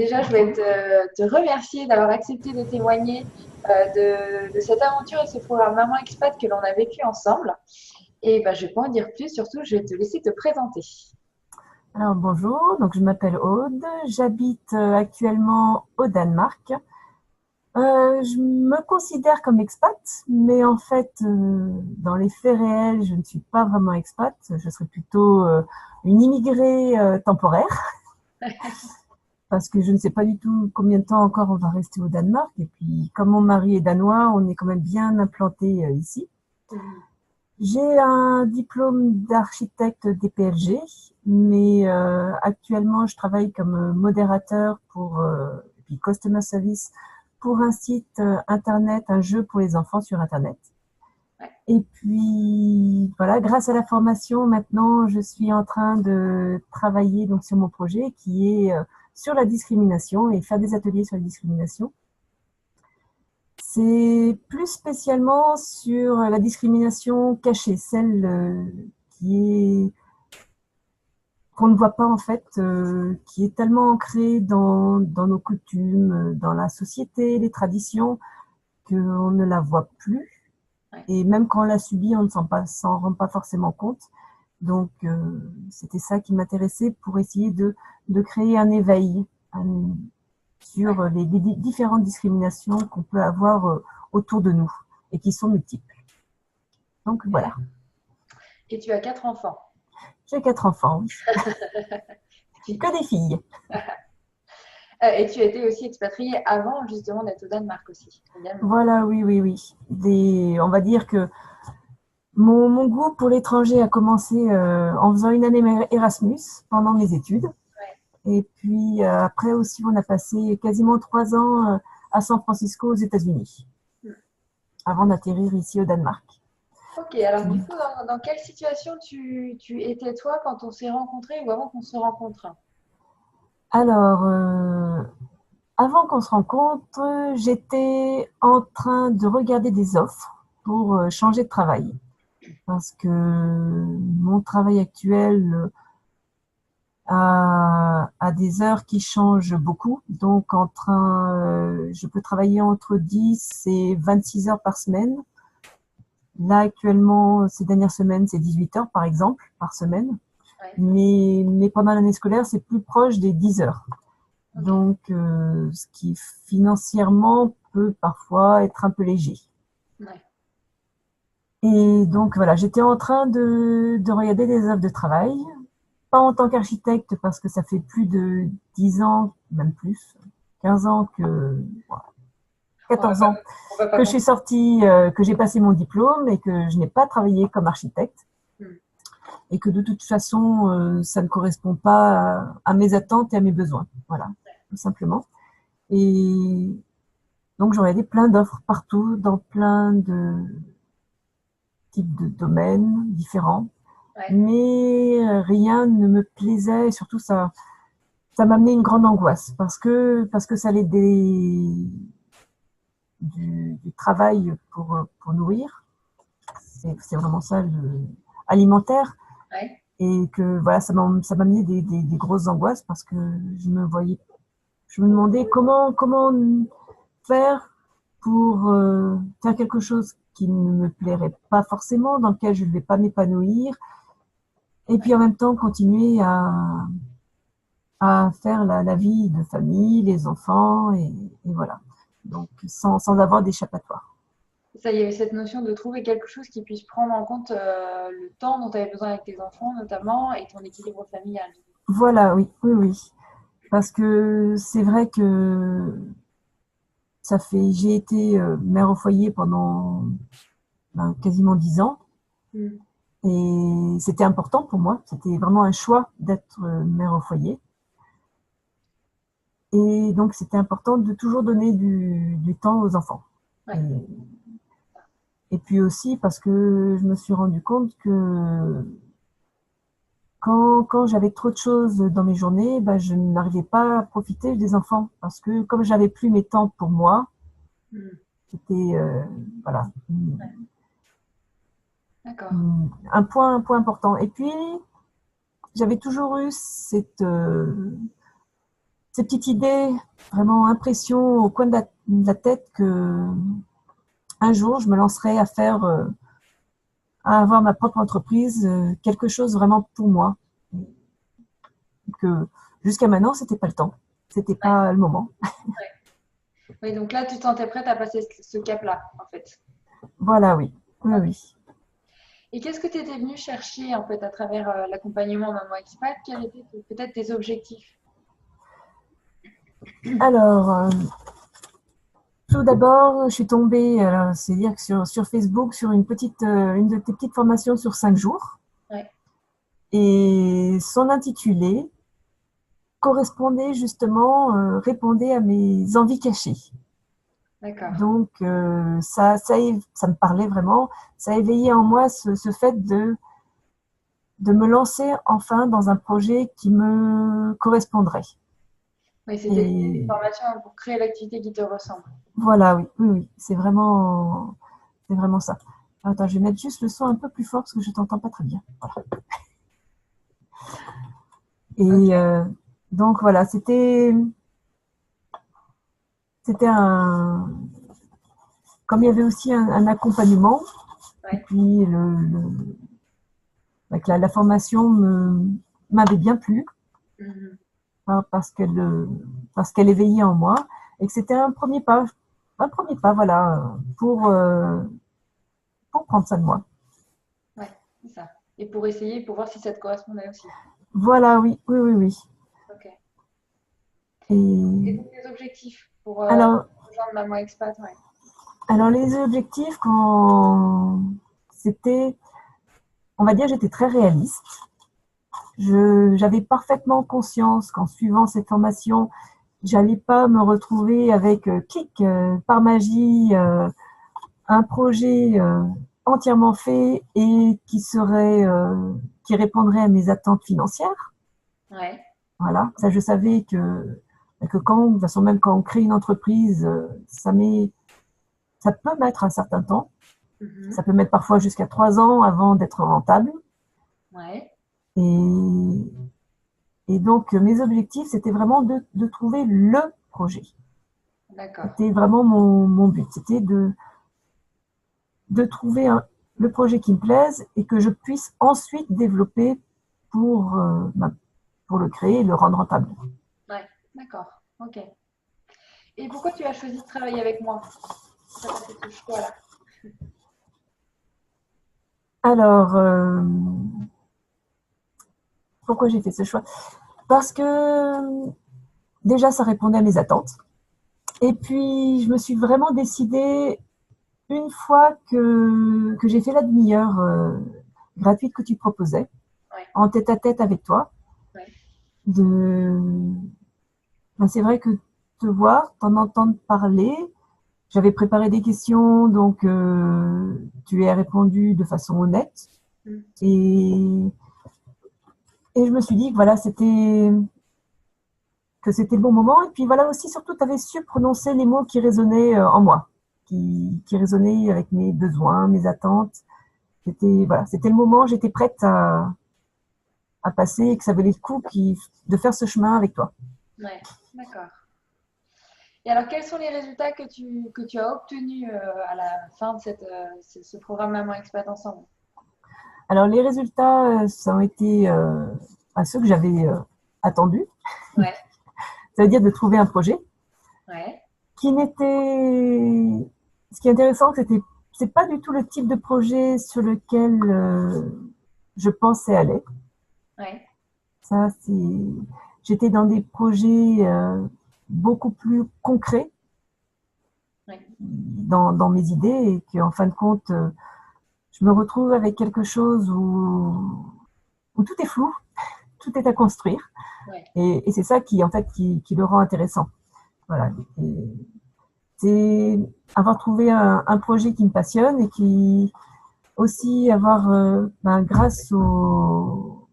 déjà, je voulais te remercier d'avoir accepté de témoigner de cette aventure et ce programme Maman Expat que l'on a vécu ensemble. Et je vais pas en dire plus, surtout, je vais te laisser te présenter. Alors bonjour, donc je m'appelle Aude, j'habite actuellement au Danemark. Je me considère comme expat, mais en fait, dans les faits réels, je ne suis pas vraiment expat. Je serais plutôt une immigrée temporaire, parce que je ne sais pas du tout combien de temps encore on va rester au Danemark. Et puis, comme mon mari est danois, on est quand même bien implanté ici. Mhm. J'ai un diplôme d'architecte DPLG, mais actuellement je travaille comme modérateur et puis customer service pour un site internet, un jeu pour les enfants sur internet. Ouais. Et puis voilà, grâce à la formation, maintenant je suis en train de travailler donc sur mon projet qui est sur la discrimination et faire des ateliers sur la discrimination. C'est plus spécialement sur la discrimination cachée, celle qui est qu'on ne voit pas en fait, qui est tellement ancrée dans nos coutumes, dans la société, les traditions, qu'on ne la voit plus. Ouais. Et même quand on l'a subie, on ne s'en rend pas forcément compte. Donc, c'était ça qui m'intéressait pour essayer de créer un éveil sur Ouais. les différentes discriminations qu'on peut avoir autour de nous et qui sont multiples. Donc voilà, Et tu as 4 enfants. j'ai 4 enfants, que des filles. Et tu étais aussi expatriée avant justement d'être au Danemark aussi, également. Voilà, oui, oui, oui. On va dire que mon goût pour l'étranger a commencé en faisant une année Erasmus pendant mes études. Ouais. Et puis après aussi, on a passé quasiment 3 ans à San Francisco aux États-Unis, Mm. avant d'atterrir ici au Danemark. Ok, alors du coup, dans quelle situation tu étais toi quand on s'est rencontrés ou avant qu'on se rencontre? Alors, avant qu'on se rencontre, j'étais en train de regarder des offres pour changer de travail. Parce que mon travail actuel a des heures qui changent beaucoup. Donc, je peux travailler entre 10 et 26 heures par semaine. Là, actuellement, ces dernières semaines, c'est 18 heures, par exemple, par semaine. Ouais. Mais pendant l'année scolaire, c'est plus proche des 10 heures. Ok. Donc, ce qui financièrement peut parfois être un peu léger. Ouais. Et donc, voilà, j'étais en train de regarder des offres de travail. Pas en tant qu'architecte, parce que ça fait plus de 10 ans, même plus, 15 ans voilà, On va 14 pas, ans on va pas que je suis compter. sortie, que j'ai passé mon diplôme et que je n'ai pas travaillé comme architecte Hmm. et que de toute façon, ça ne correspond pas à mes attentes et à mes besoins. Voilà, tout simplement. Et donc, j'aurais des plein d'offres partout, dans plein de types de domaines différents. Ouais. Mais rien ne me plaisait et surtout, ça m'amenait une grande angoisse parce que ça allait du travail pour nourrir. C'est vraiment ça, alimentaire. Ouais. Et que voilà, ça m'amenait des grosses angoisses parce que je me demandais comment faire pour faire quelque chose qui ne me plairait pas forcément, dans lequel je ne vais pas m'épanouir, et puis en même temps continuer à faire la vie de famille, les enfants, et voilà. Donc sans avoir d'échappatoire. Ça, il y avait cette notion de trouver quelque chose qui puisse prendre en compte le temps dont tu avais besoin avec tes enfants, notamment, et ton équilibre familial. Voilà, oui, oui, oui. Parce que c'est vrai que j'ai été mère au foyer pendant quasiment 10 ans. Hmm. Et c'était important pour moi. C'était vraiment un choix d'être mère au foyer. Et donc, c'était important de toujours donner du temps aux enfants. Et, Ouais. et puis aussi parce que je me suis rendu compte que quand j'avais trop de choses dans mes journées, je n'arrivais pas à profiter des enfants. Parce que comme j'avais plus mes temps pour moi, Hmm. c'était voilà, Ouais. D'accord. un point important. Et puis, j'avais toujours eu ces petites idées, vraiment impression au coin de la tête que un jour je me lancerai à faire, à avoir ma propre entreprise, quelque chose vraiment pour moi. Que jusqu'à maintenant, c'était pas le temps, c'était Ouais, pas le moment. ouais. Oui, donc là, tu te sentais prête à passer ce cap-là, en fait. Voilà, oui, oui, Ok. oui. Et qu'est-ce que tu étais venue chercher, en fait, à travers l'accompagnement Maman Expat? Quels étaient peut-être tes objectifs? Alors, tout d'abord, je suis tombée, c'est-à-dire que sur Facebook, sur une de tes petites formations sur 5 jours, Ouais, et son intitulé correspondait justement, répondait à mes envies cachées. d'accord. Donc, ça me parlait vraiment, ça a éveillé en moi ce fait de me lancer enfin dans un projet qui me correspondrait. Oui, c'était une Et formation pour créer l'activité qui te ressemble. voilà, oui, oui, oui, c'est vraiment ça. Attends, je vais mettre juste le son un peu plus fort parce que je t'entends pas très bien. Voilà. Et Ok. donc voilà, c'était un, comme il y avait aussi un accompagnement, et Ouais. puis donc la formation m'avait bien plu, Mhm. hein, parce qu'elle éveillait en moi, et que c'était un premier pas, voilà, pour prendre ça de moi. Ouais, c'est ça. Et pour essayer, pour voir si ça te correspondait aussi. Voilà, oui, oui, oui, oui. Ok. Et Et donc, tes objectifs pour alors, rejoindre Maman Expat, ouais. alors les objectifs, quand c'était, on va dire, j'étais très réaliste. J'avais parfaitement conscience qu'en suivant cette formation, j'allais pas me retrouver avec clic, par magie, un projet entièrement fait et qui répondrait à mes attentes financières. Ouais. Voilà, ça je savais que quand, de toute façon même quand on crée une entreprise, ça peut mettre un certain temps. Ça Mhm. peut mettre parfois jusqu'à 3 ans avant d'être rentable. Ouais. Et, et donc mes objectifs, c'était vraiment de trouver le projet. D'accord. C'était vraiment mon but. C'était de trouver le projet qui me plaise et que je puisse ensuite développer pour, pour le créer et le rendre rentable. Ouais. D'accord. Ok. Et pourquoi tu as choisi de travailler avec moi? Pourquoi tu as fait ce choix-là? Alors, pourquoi j'ai fait ce choix? Parce que déjà, ça répondait à mes attentes. Et puis, je me suis vraiment décidée, une fois que j'ai fait la demi-heure gratuite que tu proposais, Ouais. en tête-à-tête avec toi, Ouais. de, ben, c'est vrai que te voir, t'en entendre parler, j'avais préparé des questions, donc tu as répondu de façon honnête. Mm. Et, et je me suis dit que voilà, c'était le bon moment. Et puis voilà aussi, surtout, tu avais su prononcer les mots qui résonnaient en moi, qui résonnaient avec mes besoins, mes attentes. Voilà, c'était le moment, j'étais prête à passer et que ça valait le coup de faire ce chemin avec toi. Ouais. D'accord. Et alors, quels sont les résultats que tu as obtenus à la fin de ce programme Maman Expat Ensemble? Alors, les résultats, ça ont été à ceux que j'avais attendus. Ouais. Ça veut dire de trouver un projet Ouais. qui n'était. Ce qui est intéressant, c'est pas du tout le type de projet sur lequel je pensais aller. Ouais. Ça, j'étais dans des projets beaucoup plus concrets Ouais. dans mes idées et qu'en fin de compte, je me retrouve avec quelque chose où tout est flou, tout est à construire. Ouais. Et c'est ça qui, en fait, qui le rend intéressant. Voilà. Et c'est avoir trouvé un projet qui me passionne et qui aussi avoir, ben, grâce aux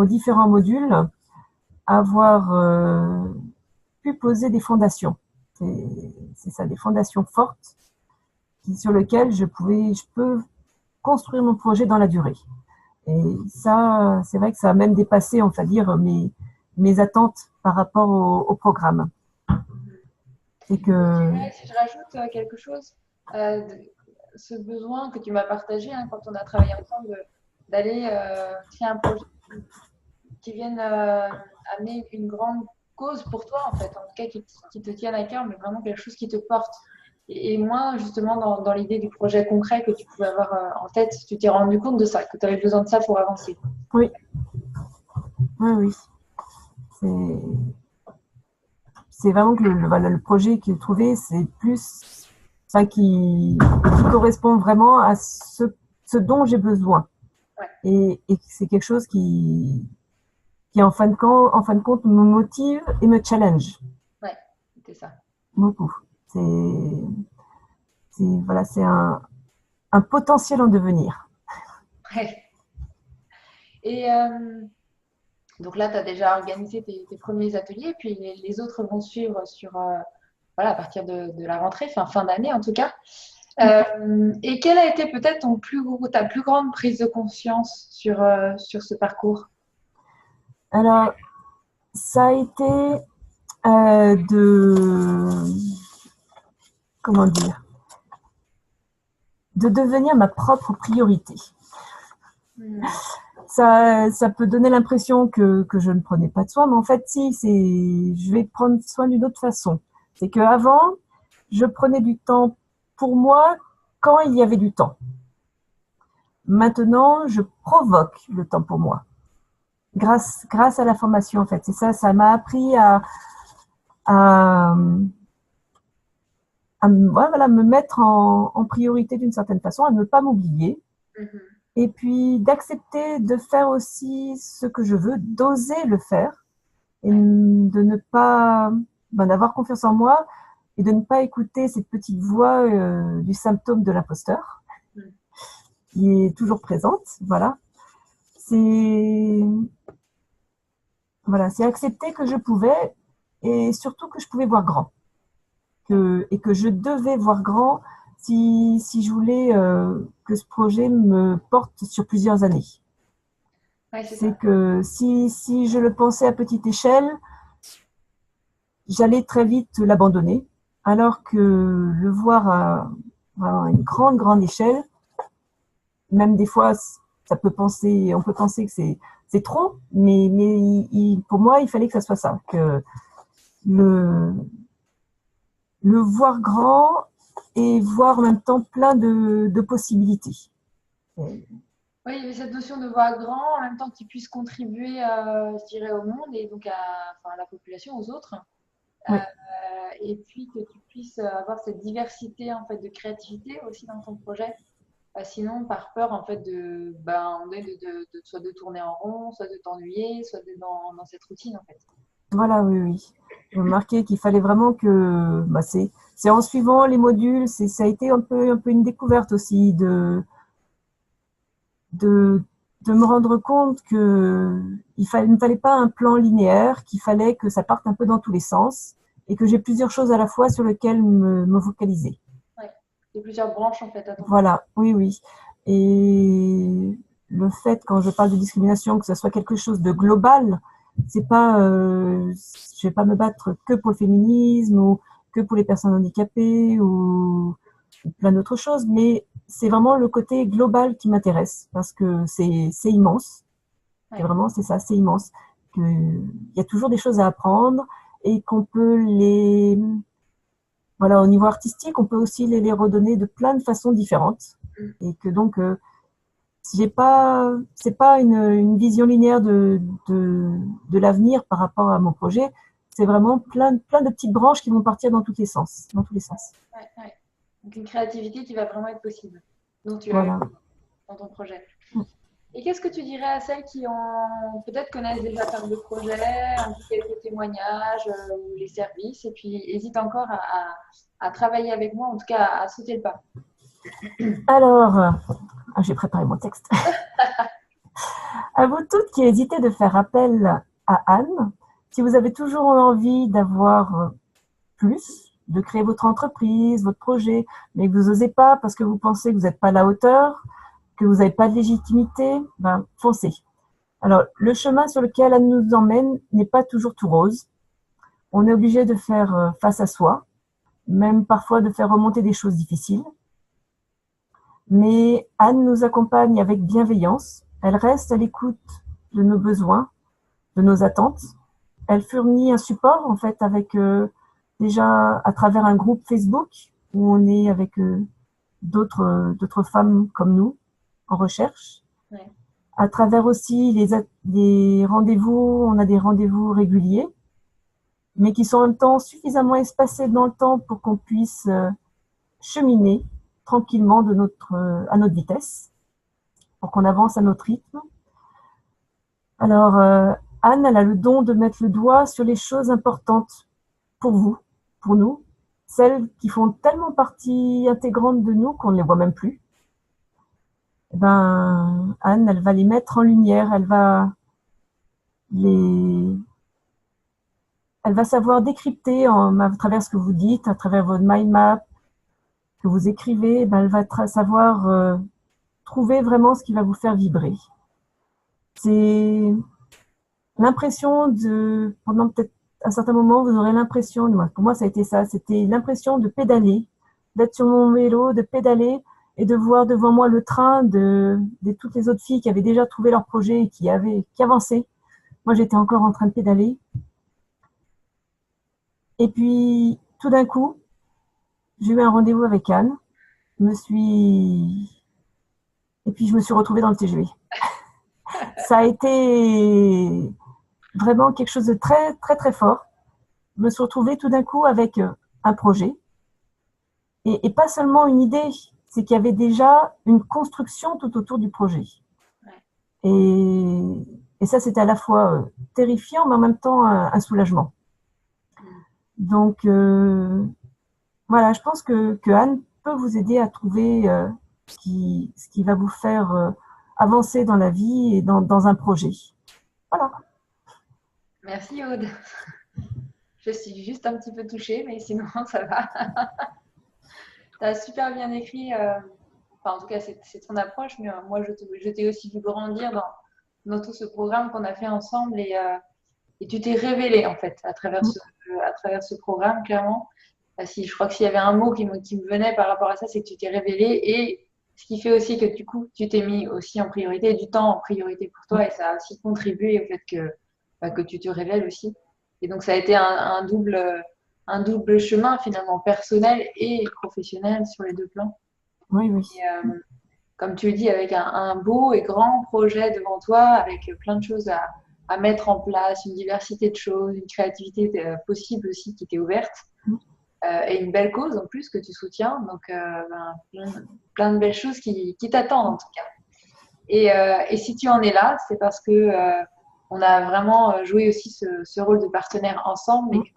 différents modules, avoir pu poser des fondations. C'est ça, des fondations fortes sur lesquelles je peux construire mon projet dans la durée. Et ça, c'est vrai que ça a même dépassé, on va dire, mes attentes par rapport au programme. Et que... Si je rajoute quelque chose, ce besoin que tu m'as partagé quand on a travaillé ensemble d'aller créer un projet qui vienne amener une grande cause pour toi, en fait, en tout cas qui te tienne à cœur, mais vraiment quelque chose qui te porte. Et moins justement dans l'idée du projet concret que tu pouvais avoir en tête, tu t'es rendu compte de ça, que tu avais besoin de ça pour avancer. Oui, oui, c'est vraiment que le projet qu'il a trouvé, c'est plus ça qui correspond vraiment à ce dont j'ai besoin. Ouais. Et c'est quelque chose qui en fin de compte me motive et me challenge. Ouais, c'est ça. Beaucoup. Voilà, c'est un potentiel en devenir. Ouais. Et donc là, tu as déjà organisé tes premiers ateliers, puis les autres vont suivre voilà, à partir de la rentrée, fin d'année en tout cas. Et quelle a été peut-être ta plus grande prise de conscience sur ce parcours? Alors, ça a été comment dire, de devenir ma propre priorité. Ça peut donner l'impression que je ne prenais pas de soin, mais en fait, si, je vais prendre soin d'une autre façon. C'est qu'avant, je prenais du temps pour moi quand il y avait du temps. Maintenant, je provoque le temps pour moi. Grâce à la formation, en fait. C'est ça, ça m'a appris à voilà, me mettre en priorité d'une certaine façon, à ne pas m'oublier. Mm-hmm. Et puis d'accepter de faire aussi ce que je veux, d'oser le faire, et de ne pas, d'avoir confiance en moi, et de ne pas écouter cette petite voix du symptôme de l'imposteur, qui est toujours présente. Voilà. C'est accepter que je pouvais, et surtout que je pouvais voir grand. Et que je devais voir grand si je voulais que ce projet me porte sur plusieurs années. Ouais, c'est que si je le pensais à petite échelle, j'allais très vite l'abandonner, alors que le voir à une grande échelle, même des fois, on peut penser que c'est trop, mais pour moi, il fallait que ça soit ça, que le voir grand et voir en même temps plein de possibilités. Oui, il y avait cette notion de voir grand, en même temps que tu puisses contribuer, je dirais, au monde et donc à la population, aux autres. Oui. Et puis que tu puisses avoir cette diversité en fait, de créativité aussi dans ton projet. Sinon, par peur en fait, soit de tourner en rond, soit de t'ennuyer, soit dans cette routine en fait. Voilà, oui. J'ai remarqué qu'il fallait vraiment que c'est en suivant les modules, ça a été un peu une découverte aussi de me rendre compte que ne fallait pas un plan linéaire, qu'il fallait que ça parte un peu dans tous les sens et que j'ai plusieurs choses à la fois sur lesquelles me focaliser. Ouais, il y a plusieurs branches en fait. Voilà, oui. Et le fait, quand je parle de discrimination, que ce soit quelque chose de global, c'est pas, je vais pas me battre que pour le féminisme ou que pour les personnes handicapées ou plein d'autres choses, mais c'est vraiment le côté global qui m'intéresse parce que c'est immense. Ouais. Et vraiment, c'est ça, c'est immense. Il y a toujours des choses à apprendre et qu'on peut voilà, au niveau artistique, on peut aussi les redonner de plein de façons différentes. Et que donc, c'est pas une vision linéaire de l'avenir par rapport à mon projet. C'est vraiment plein de petites branches qui vont partir dans tous les sens. Ouais. Donc une créativité qui va vraiment être possible. Donc tu as eu dans ton projet. Et qu'est-ce que tu dirais à celles qui peut-être connaissent déjà plein de projets, ont vu quelques témoignages ou les services, et puis hésitent encore à travailler avec moi, en tout cas à sauter le pas? Alors, j'ai préparé mon texte. À vous toutes qui hésitez de faire appel à Anne, si vous avez toujours envie d'avoir plus, de créer votre entreprise, votre projet, mais que vous n'osez pas parce que vous pensez que vous n'êtes pas à la hauteur, que vous n'avez pas de légitimité, foncez. Alors, le chemin sur lequel elle nous emmène n'est pas toujours tout rose. On est obligé de faire face à soi, même parfois de faire remonter des choses difficiles. Mais Anne nous accompagne avec bienveillance. Elle reste à l'écoute de nos besoins, de nos attentes. Elle fournit un support, en fait, avec déjà à travers un groupe Facebook où on est avec d'autres femmes comme nous en recherche. Ouais. À travers aussi les rendez-vous, on a des rendez-vous réguliers, mais qui sont en même temps suffisamment espacés dans le temps pour qu'on puisse cheminer tranquillement à notre vitesse, pour qu'on avance à notre rythme. Alors, Anne, elle a le don de mettre le doigt sur les choses importantes pour vous, pour nous, celles qui font tellement partie intégrante de nous qu'on ne les voit même plus. Ben, Anne, elle va les mettre en lumière, elle va savoir décrypter à travers ce que vous dites, à travers votre mind map, que vous écrivez, ben, elle va savoir trouver vraiment ce qui va vous faire vibrer. C'est l'impression pendant peut-être un certain moment, vous aurez l'impression, pour moi ça a été ça, c'était l'impression de pédaler, d'être sur mon vélo, de pédaler et de voir devant moi le train de toutes les autres filles qui avaient déjà trouvé leur projet et qui avançaient. Moi j'étais encore en train de pédaler. Et puis tout d'un coup, j'ai eu un rendez-vous avec Anne, et puis je me suis retrouvée dans le TGV. Ça a été vraiment quelque chose de très, très, très fort. Je me suis retrouvée tout d'un coup avec un projet. Et pas seulement une idée, c'est qu'il y avait déjà une construction tout autour du projet. Et ça, c'était à la fois terrifiant, mais en même temps un soulagement. Donc, voilà, je pense que Anne peut vous aider à trouver ce qui va vous faire avancer dans la vie et dans un projet. Voilà. Merci Aude. Je suis juste un petit peu touchée, mais sinon ça va. Tu as super bien écrit. Enfin, en tout cas, c'est ton approche, mais moi, je t'ai aussi vu grandir dans tout ce programme qu'on a fait ensemble et tu t'es révélée, en fait, à travers ce programme, clairement. Je crois que s'il y avait un mot qui me venait par rapport à ça, c'est que tu t'es révélée et ce qui fait aussi que du coup, tu t'es mis aussi en priorité, du temps en priorité pour toi et ça a aussi contribué au fait que tu te révèles aussi. Et donc, ça a été un double chemin finalement personnel et professionnel sur les deux plans. Oui, oui. Et, comme tu le dis, avec un beau et grand projet devant toi, avec plein de choses à mettre en place, une diversité de choses, une créativité possible aussi qui t'est ouverte, et une belle cause en plus que tu soutiens. Donc, plein de belles choses qui t'attendent en tout cas. Et si tu en es là, c'est parce que on a vraiment joué aussi ce rôle de partenaire ensemble et que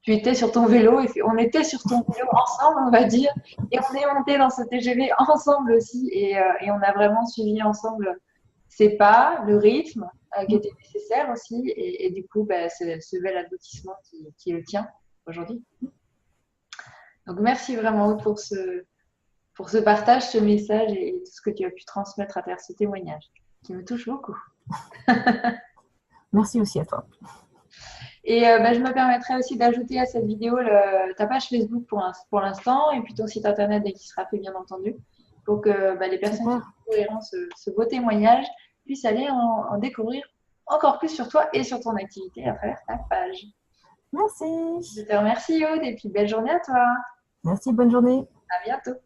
tu étais sur ton vélo et on était sur ton vélo ensemble, on va dire, et on est monté dans ce TGV ensemble aussi et on a vraiment suivi ensemble ses pas, le rythme qui était nécessaire aussi et du coup ce bel aboutissement qui est le tien aujourd'hui. Donc merci vraiment Aude pour ce partage, ce message et tout ce que tu as pu transmettre à travers ce témoignage qui me touche beaucoup. Merci aussi à toi. Et je me permettrai aussi d'ajouter à cette vidéo ta page Facebook pour l'instant et puis ton site internet dès qu'il sera fait, bien entendu, pour que les personnes qui découvriront ce beau témoignage puissent aller en découvrir encore plus sur toi et sur ton activité à travers ta page. Merci. Je te remercie Aude et puis belle journée à toi. Merci, bonne journée. À bientôt.